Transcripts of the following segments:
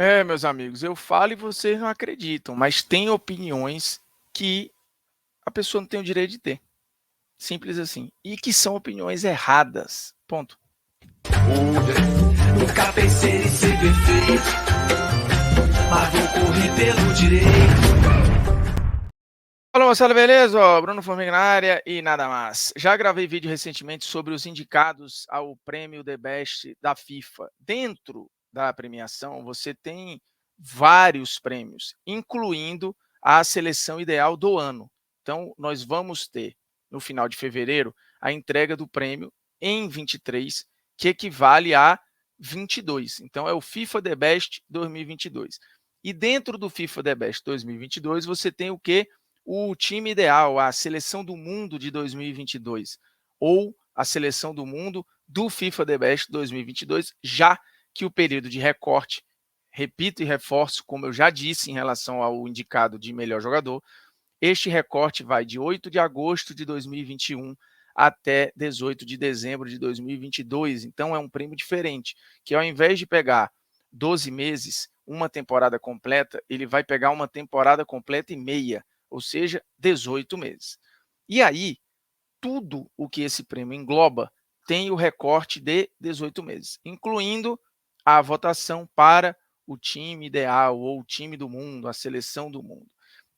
É, meus amigos, eu falo e vocês não acreditam, mas tem opiniões que a pessoa não tem o direito de ter. Simples assim. E que são opiniões erradas. Ponto. Nunca pensei em ser perfeito, mas vou correr pelo direito. Fala, moçada, beleza? Ó, Bruno Formiga na área e nada mais. Já gravei vídeo recentemente sobre os indicados ao prêmio The Best da FIFA. Dentro da premiação, você tem vários prêmios, incluindo a seleção ideal do ano. Então, nós vamos ter, no final de fevereiro, a entrega do prêmio em 23, que equivale a 22. Então, é o FIFA The Best 2022. E dentro do FIFA The Best 2022, você tem o quê? O time ideal, a seleção do mundo de 2022 ou a seleção do mundo do FIFA The Best 2022, já que o período de recorte, repito e reforço, como eu já disse em relação ao indicado de melhor jogador, este recorte vai de 8 de agosto de 2021 até 18 de dezembro de 2022. Então, é um prêmio diferente, que ao invés de pegar 12 meses, uma temporada completa, ele vai pegar uma temporada completa e meia, ou seja, 18 meses. E aí, tudo o que esse prêmio engloba tem o recorte de 18 meses, incluindo a votação para o time ideal ou o time do mundo, a seleção do mundo.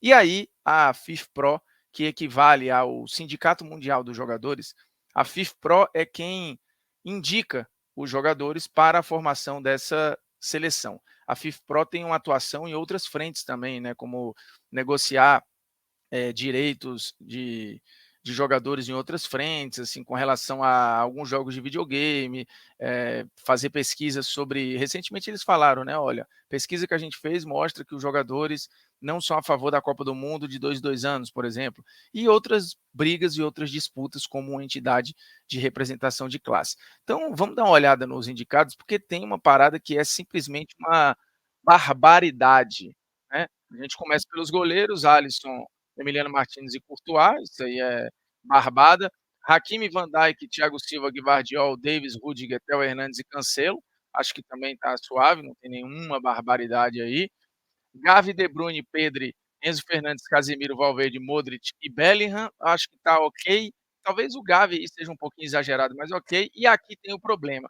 E aí, a FIFPro, que equivale ao Sindicato Mundial dos Jogadores, a FIFPro é quem indica os jogadores para a formação dessa seleção. A FIFPro tem uma atuação em outras frentes também, né, como negociar direitos de jogadores em outras frentes, assim, com relação a alguns jogos de videogame, fazer pesquisas sobre. Recentemente eles falaram, né? Olha, pesquisa que a gente fez mostra que os jogadores não são a favor da Copa do Mundo de 2 anos, por exemplo, e outras brigas e outras disputas como uma entidade de representação de classe. Então, vamos dar uma olhada nos indicados, porque tem uma parada que é simplesmente uma barbaridade, né? A gente começa pelos goleiros, Alisson, Emiliano Martins e Courtois, isso aí é barbada. Hakimi, Van Dijk, Thiago Silva, Gvardiol, Davis, Rudiger, Theo Hernandes e Cancelo. Acho que também está suave, não tem nenhuma barbaridade aí. Gavi, De Bruyne, Pedri, Enzo Fernandes, Casemiro, Valverde, Modric e Bellingham. Acho que está ok. Talvez o Gavi seja um pouquinho exagerado, mas ok. E aqui tem o problema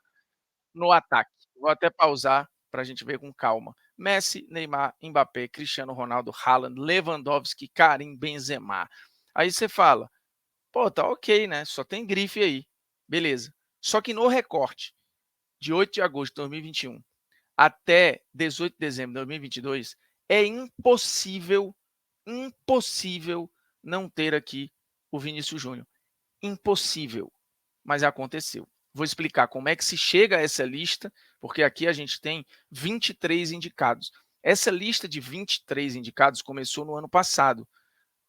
no ataque. Vou até pausar para a gente ver com calma. Messi, Neymar, Mbappé, Cristiano Ronaldo, Haaland, Lewandowski, Karim, Benzema. Aí você fala, pô, tá ok, né? Só tem grife aí. Beleza. Só que no recorte de 8 de agosto de 2021 até 18 de dezembro de 2022, é impossível não ter aqui o Vinícius Júnior. Impossível, mas aconteceu. Vou explicar como é que se chega a essa lista, porque aqui a gente tem 23 indicados. Essa lista de 23 indicados começou no ano passado.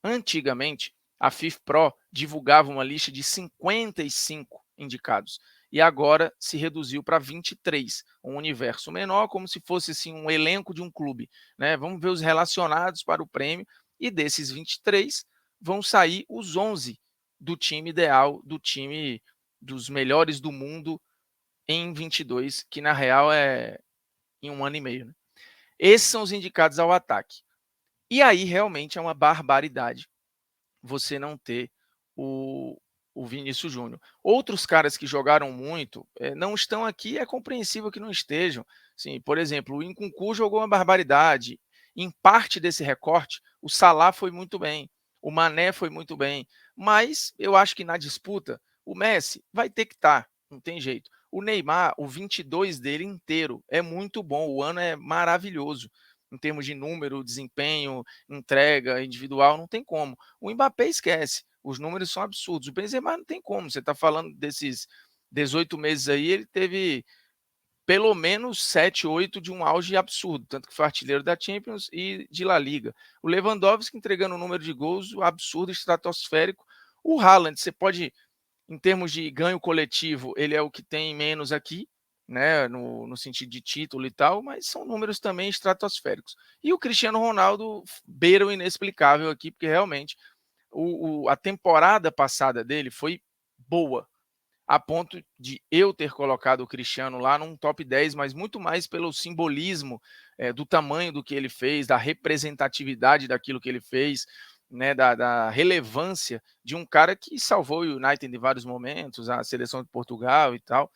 Antigamente, a FIFPro divulgava uma lista de 55 indicados e agora se reduziu para 23, um universo menor, como se fosse assim, um elenco de um clube, né? Vamos ver os relacionados para o prêmio e desses 23 vão sair os 11 do time ideal, do time dos melhores do mundo em 22, que na real é em um ano e meio. Né? Esses são os indicados ao ataque. E aí realmente é uma barbaridade você não ter o, o Vinícius Júnior. Outros caras que jogaram muito não estão aqui, é compreensível que não estejam. Sim, por exemplo, o Nkunku jogou uma barbaridade. Em parte desse recorte, o Salah foi muito bem, o Mané foi muito bem, mas eu acho que na disputa, o Messi vai ter que estar, não tem jeito. O Neymar, o 22 dele inteiro, é muito bom, o ano é maravilhoso. Em termos de número, desempenho, entrega individual, não tem como. O Mbappé esquece, os números são absurdos. O Benzema não tem como. Você está falando desses 18 meses aí, ele teve pelo menos 7, 8 de um auge absurdo, tanto que foi artilheiro da Champions e de La Liga. O Lewandowski entregando um número de gols absurdo, estratosférico. O Haaland, você pode, em termos de ganho coletivo, ele é o que tem menos aqui, né, no sentido de título e tal, mas são números também estratosféricos. E o Cristiano Ronaldo beira o inexplicável aqui, porque realmente a temporada passada dele foi boa. a ponto de eu ter colocado o Cristiano lá num top 10, mas muito mais pelo simbolismo do tamanho do que ele fez, da representatividade daquilo que ele fez, né, da relevância de um cara que salvou o United em vários momentos, a seleção de Portugal e tal,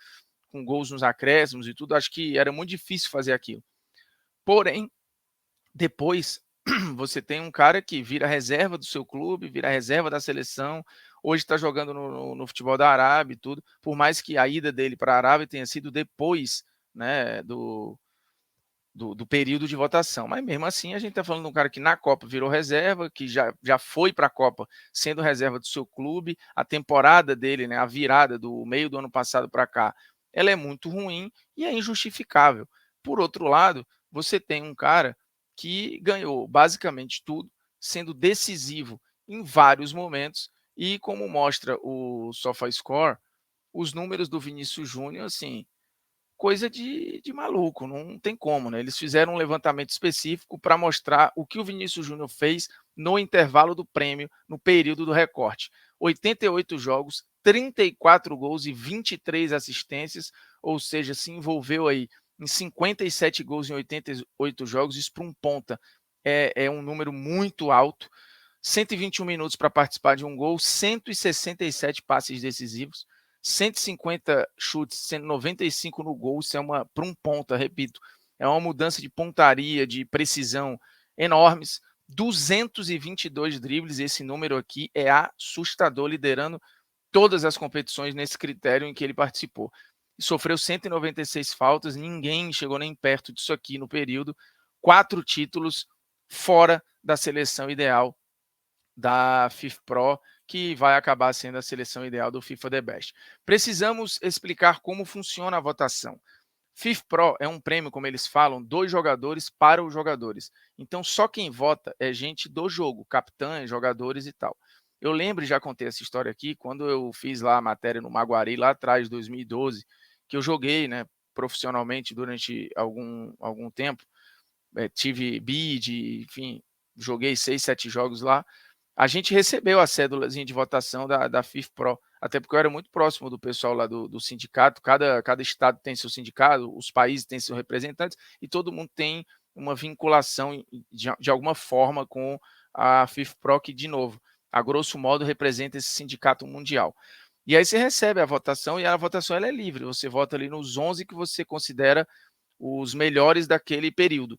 com gols nos acréscimos e tudo. Acho que era muito difícil fazer aquilo. Porém, depois você tem um cara que vira reserva do seu clube, vira reserva da seleção, hoje está jogando no futebol da Arábia e tudo, por mais que a ida dele para a Arábia tenha sido depois, né, do período de votação. Mas mesmo assim, a gente está falando de um cara que na Copa virou reserva, que já foi para a Copa sendo reserva do seu clube. A temporada dele, né, a virada do meio do ano passado para cá, ela é muito ruim e é injustificável. Por outro lado, você tem um cara que ganhou basicamente tudo, sendo decisivo em vários momentos, e como mostra o SofaScore, os números do Vinícius Júnior, assim, coisa de maluco, não tem como, né? Eles fizeram um levantamento específico para mostrar o que o Vinícius Júnior fez no intervalo do prêmio, no período do recorte. 88 jogos, 34 gols e 23 assistências, ou seja, se envolveu aí em 57 gols em 88 jogos, isso para um ponta é um número muito alto. 121 minutos para participar de um gol, 167 passes decisivos, 150 chutes, 195 no gol. Isso é para um ponta, repito, é uma mudança de pontaria, de precisão enormes. 222 dribles, esse número aqui é assustador, liderando todas as competições nesse critério em que ele participou. E sofreu 196 faltas, ninguém chegou nem perto disso aqui no período. 4 títulos fora da seleção ideal da FIFPro, que vai acabar sendo a seleção ideal do FIFA The Best. Precisamos explicar como funciona a votação. FIFPro é um prêmio, como eles falam, dos jogadores para os jogadores. Então, só quem vota é gente do jogo, capitães, jogadores e tal. Eu lembro, já contei essa história aqui, quando eu fiz lá a matéria no Maguari, lá atrás, 2012, que eu joguei, né, profissionalmente durante algum tempo, tive bid, enfim, joguei 6, 7 jogos lá. A gente recebeu a cédulazinha de votação da FIFPro, até porque eu era muito próximo do pessoal lá do sindicato. Cada estado tem seu sindicato, os países têm seus representantes, e todo mundo tem uma vinculação de alguma forma com a FIFPro, que, de novo, a grosso modo representa esse sindicato mundial. E aí você recebe a votação, e a votação ela é livre, você vota ali nos 11 que você considera os melhores daquele período.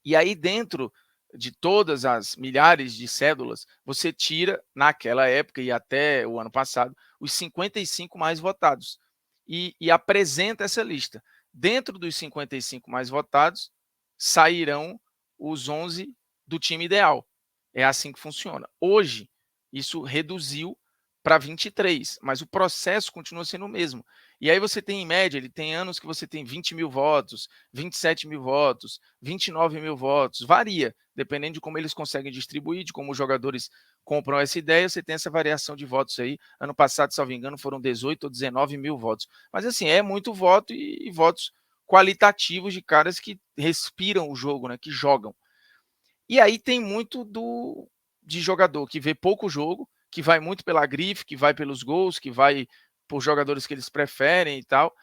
E aí, dentro de todas as milhares de cédulas, você tira, naquela época e até o ano passado, os 55 mais votados e apresenta essa lista. Dentro dos 55 mais votados, sairão os 11 do time ideal. É assim que funciona. Hoje, isso reduziu para 23, mas o processo continua sendo o mesmo. E aí você tem, em média, ele tem anos que você tem 20 mil votos, 27 mil votos, 29 mil votos, varia, dependendo de como eles conseguem distribuir, de como os jogadores compram essa ideia, você tem essa variação de votos aí. Ano passado, se não me engano, foram 18 ou 19 mil votos. Mas assim, é muito voto e votos qualitativos de caras que respiram o jogo, né, que jogam. E aí tem muito de jogador que vê pouco jogo, que vai muito pela grife, que vai pelos gols, que vai por jogadores que eles preferem e tal.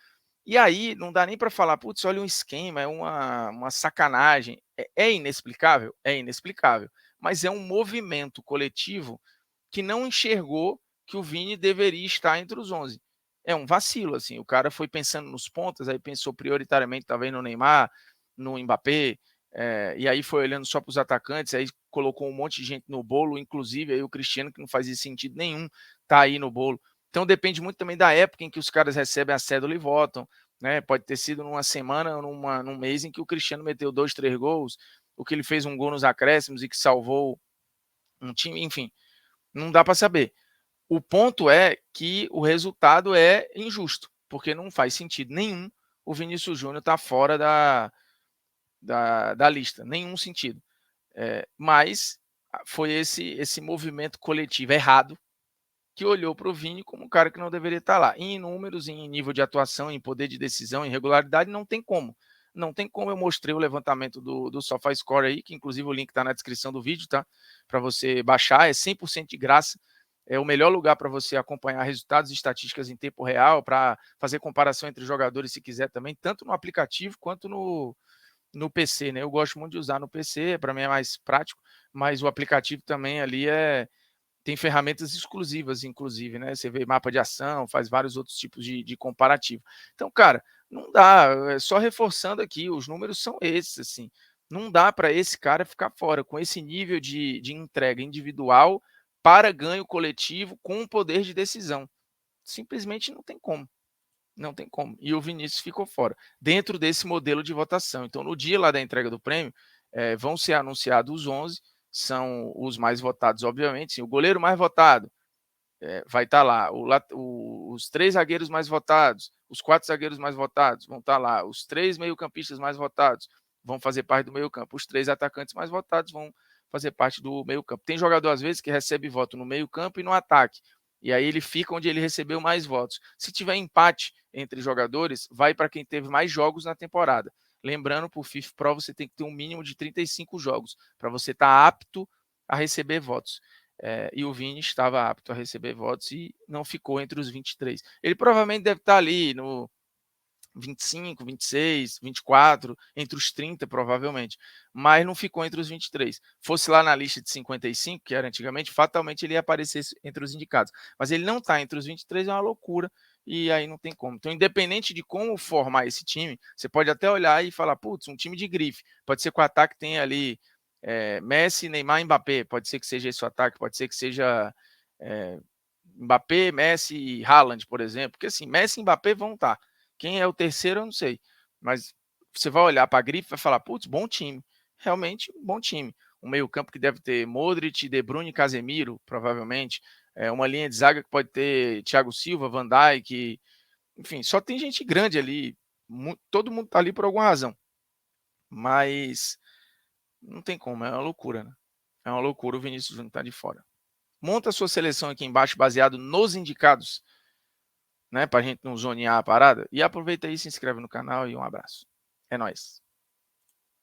E aí não dá nem para falar, putz, olha um esquema, é uma sacanagem. É inexplicável? É inexplicável. Mas é um movimento coletivo que não enxergou que o Vini deveria estar entre os 11. É um vacilo, assim. O cara foi pensando nos pontas, aí pensou prioritariamente talvez no Neymar, no Mbappé, e aí foi olhando só para os atacantes, aí colocou um monte de gente no bolo, inclusive aí o Cristiano, que não fazia sentido nenhum, tá aí no bolo. Então depende muito também da época em que os caras recebem a cédula e votam, né? Pode ter sido numa semana ou num mês em que o Cristiano meteu 2, 3 gols, o que ele fez um gol nos acréscimos e que salvou um time, enfim, não dá para saber. O ponto é que o resultado é injusto, porque não faz sentido nenhum o Vinícius Júnior estar fora da lista, nenhum sentido. Mas foi esse movimento coletivo errado que olhou para o Vini como um cara que não deveria estar lá. Em números, em nível de atuação, em poder de decisão, em regularidade, não tem como. Não tem como. Eu mostrei o levantamento do SofaScore aí, que inclusive o link está na descrição do vídeo, tá? Para você baixar, é 100% de graça. é o melhor lugar para você acompanhar resultados e estatísticas em tempo real, para fazer comparação entre jogadores, se quiser também, tanto no aplicativo quanto no PC, né? Eu gosto muito de usar no PC, para mim é mais prático, mas o aplicativo também ali tem ferramentas exclusivas, inclusive, né? Você vê mapa de ação, faz vários outros tipos de comparativo. Então, cara, não dá, só reforçando aqui, os números são esses, assim. Não dá para esse cara ficar fora com esse nível de entrega individual para ganho coletivo com poder de decisão. Simplesmente não tem como. Não tem como. E o Vinícius ficou fora, dentro desse modelo de votação. Então, no dia lá da entrega do prêmio, vão ser anunciados os 11, são os mais votados, obviamente. Sim, o goleiro mais votado vai estar lá, os 3 zagueiros mais votados, os 4 zagueiros mais votados vão estar lá, os 3 meio-campistas mais votados vão fazer parte do meio-campo, os 3 atacantes mais votados vão fazer parte do meio-campo. Tem jogador, às vezes, que recebe voto no meio-campo e no ataque, e aí ele fica onde ele recebeu mais votos. Se tiver empate entre jogadores, vai para quem teve mais jogos na temporada. Lembrando, por FIFA Pro, você tem que ter um mínimo de 35 jogos para você estar apto a receber votos. E o Vini estava apto a receber votos e não ficou entre os 23. Ele provavelmente deve estar ali no 25, 26, 24, entre os 30, provavelmente, mas não ficou entre os 23. Fosse lá na lista de 55, que era antigamente, fatalmente ele ia aparecer entre os indicados. Mas ele não está entre os 23, é uma loucura, e aí não tem como. Então, independente de como formar esse time, você pode até olhar e falar, putz, um time de grife. Pode ser que o ataque tenha ali Messi, Neymar e Mbappé. Pode ser que seja esse o ataque, pode ser que seja Mbappé, Messi e Haaland, por exemplo. Porque assim, Messi e Mbappé vão estar. Quem é o terceiro, eu não sei. Mas você vai olhar para a grife e vai falar, putz, bom time. Realmente, bom time. Um meio-campo que deve ter Modric, De Bruyne e Casemiro, provavelmente. Uma linha de zaga que pode ter Thiago Silva, Van Dijk. Enfim, só tem gente grande ali. Todo mundo está ali por alguma razão. Mas não tem como, é uma loucura, né? É uma loucura o Vinícius Júnior estar de fora. Monta a sua seleção aqui embaixo, baseado nos indicados, né? Para a gente não zonear a parada. E aproveita aí, se inscreve no canal e um abraço. É nóis.